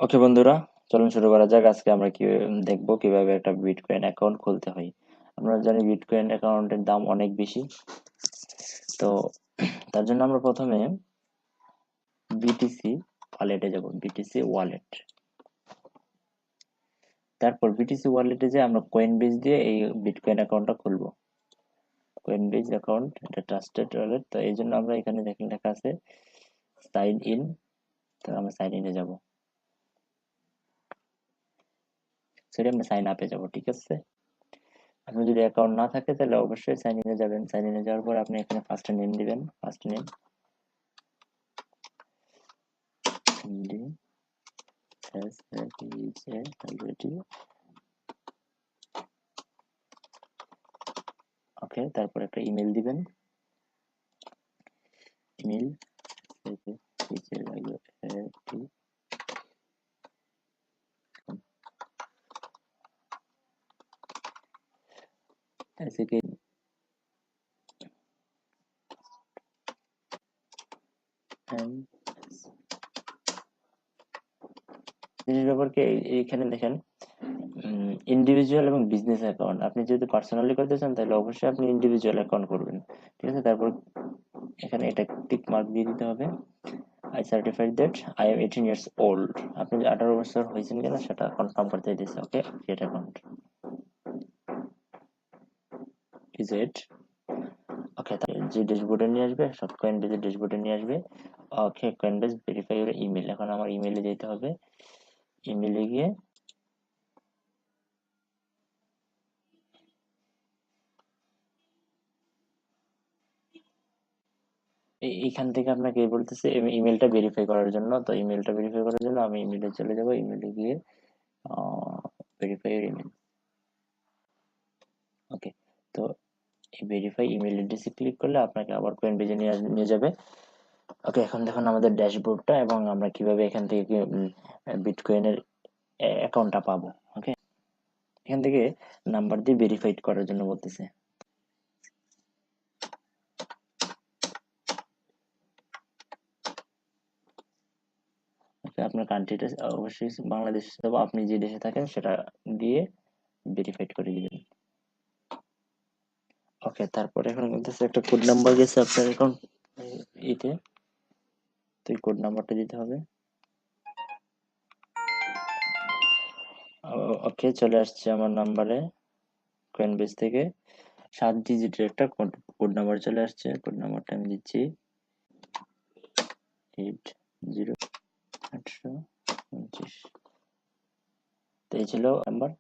ওকে বন্ধুরা, চলুন শুরু করা যাক। আজকে আমরা কি দেখবো কিভাবে একটা বিটকয়েন অ্যাকাউন্ট খুলতে হয়। আমরা জানি বিটকয়েন অ্যাকাউন্টের দাম অনেক বেশি। তো তার জন্য আমরা প্রথমে বিটিসি ওয়ালেটে যাব। বিটিসি ওয়ালেট, তারপর বিটিসি ওয়ালেটে যে আমরা কয়েনবেজ দিয়ে এই বিটকয়েন অ্যাকাউন্টটা খুলবো। কয়েনবেজ অ্যাকাউন্ট এটা ট্রাস্টেড ওয়ালেট, তো এই জন্য আমরা এখানে দেখেন লেখা আছে সাইন ইন। তো আমরা সাইন ইনে যাব, সরি আমরা সাইন আপে যাব। ঠিক আছে, আপনার যদি অ্যাকাউন্ট না থাকে তাহলে অবশ্যই সাইন ইনে যাবেন। সাইন ইনে যাওয়ার পর আপনি এখানে ফার্স্ট নেম দিবেন। First name D S A already. Okay, তারপর একটা ইমেল দিবেন। ইমেল জিনিস ব্যাপারকে এইখানে দেখেন ইন্ডিভিজুয়াল এবং বিজনেস অ্যাকাউন্ট। আপনি যদি পার্সোনালি করতে চান তাহলে অবশ্যই আপনি ইন্ডিভিজুয়াল অ্যাকাউন্ট করবেন। ঠিক আছে, তারপর এখানে এটা টিক মার্ক দিয়ে দিতে হবে। I certified that I am 18 years old. আপনি 18 বছর হয়েছেন কিনা সেটা কনফার্ম করতে দিয়েছে। ওকে, ক্রিয়েট অ্যাকাউন্ট ইজ ইট। ওকে, যে ড্যাশবোর্ডে নিয়ে আসবে, সব কয়েনবেজের ড্যাশবোর্ডে নিয়ে আসবে। ওকে, কয়েনবেজ ভেরিফাই ইউর ইমেল। এখন আমার ইমেলে যেতে হবে। ইমেলে গিয়ে এইখান থেকে আপনাকে বলতেছে ইমেলটা ভেরিফাই করার জন্য। তো ইমেলটা ভেরিফাই করার জন্য আমি ইমেলে চলে যাব। ইমেলে গিয়ে ভেরিফাই ইউর ইমেল। ওকে, তো এই ভেরিফাই ইমেল অ্যাড্রেসে ক্লিক করলে আপনাকে আবার কয়েনবেজে নিয়ে যাবে। ওকে, এখন দেখুন আমাদের ড্যাশবোর্ডটা এবং আমরা কিভাবে এখান থেকে বিটকয়েনের অ্যাকাউন্টটা পাবো। ওকে, এখান থেকে নাম্বার দিয়ে ভেরিফাইড করার জন্য বলতেছে। আপনার কান্ট্রিটা অবশ্যই বাংলাদেশ, তবে আপনি যে দেশে থাকেন সেটা দিয়ে ভেরিফাইড করে দিবেন। ওকে, তারপরে এখন বলতেছে একটা কোড নাম্বার গেছে আপনার অ্যাকাউন্ট ইতে, তো এই কোড নাম্বারটা দিতে হবে। ওকে, চলে আসছে আমার নাম্বারে কয়েনবেজ থেকে 7 ডিজিটের একটা কোড নাম্বার চলে আসছে। কোড নাম্বারটা আমি দিচ্ছি 80829। তো এই ছিল নাম্বার।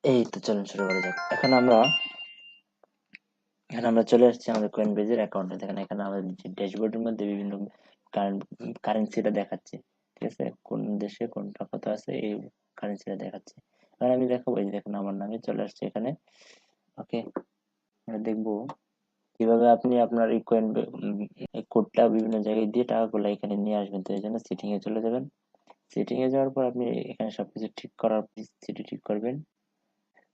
এই তো চলুন শুরু করা যাক। এখানে আমরা চলে আসছি আমাদের কয়েনবেজের অ্যাকাউন্টে। দেখেন এখানে আমাদের ড্যাশবোর্ডের মধ্যে বিভিন্ন কারেন্সিটা দেখাচ্ছে। ঠিক আছে, কোন দেশে কোনটা কত আছে এই কারেন্সিটা দেখাচ্ছে। এবার আমি দেখাবো, এই দেখুন আমার নামে চলে আসছে এখানে। ওকে, আমরা দেখবো কিভাবে আপনি আপনার এই এই কোডটা বিভিন্ন জায়গায় দিয়ে টাকাগুলো এখানে নিয়ে আসবেন। তো এই জন্য সেটিং এ চলে যাবেন। সেটিং এ যাওয়ার পর আপনি এখানে সবকিছু ঠিক করার সেটি ঠিক করবেন।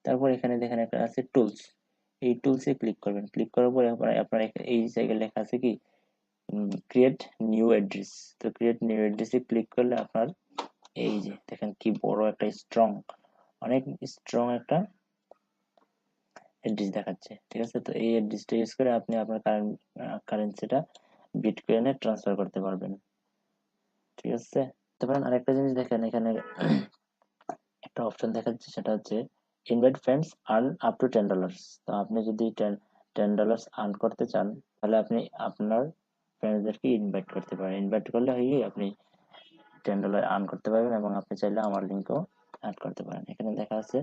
তারপর এখানে দেখেন একটা আছে টুলস, এই টুলসে ক্লিক করবেন। ক্লিক করার পরে আপনার এই জায়গায় লেখা আছে কি ক্রিয়েট নিউ অ্যাড্রেস। তো ক্রিয়েট নিউ অ্যাড্রেসে ক্লিক করলে আপনার এই যে দেখেন কি বড় একটা অনেক স্ট্রং একটা অ্যাড্রেস দেখাচ্ছে। ঠিক আছে, তো এই অ্যাড্রেসটা ইউজ করে আপনি আপনার কারেন্সিটা বিটকয়েনে ট্রান্সফার করতে পারবেন। ঠিক আছে, তারপর আরেকটা জিনিস দেখেন এখানে একটা অপশন দেখাচ্ছে, সেটা হচ্ছে invite friends earn up to $10। তো আপনি যদি $10 আর্ন করতে চান তাহলে আপনি আপনার ফ্রেন্ডসদেরকে ইনভাইট করতে পারেন। ইনভাইট করলে হয়ে আপনি $10 আর্ন করতে পারবেন এবং আপনি চাইলে আমার লিঙ্কও অ্যাড করতে পারেন। এখানে দেখা আছে,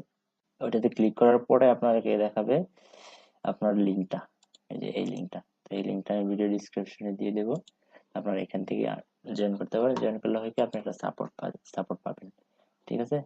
ওইটাতে ক্লিক করার পরে আপনাকে দেখাবে আপনার লিঙ্কটা, এই যে এই লিঙ্কটা। তো এই লিঙ্কটা আমি ভিডিও ডিসক্রিপশনে দিয়ে দেবো। আপনারা এখান থেকে জয়েন করতে পারেন। জয়েন করলে হয় কি আপনি একটা সাপোর্ট পাবেন। ঠিক আছে,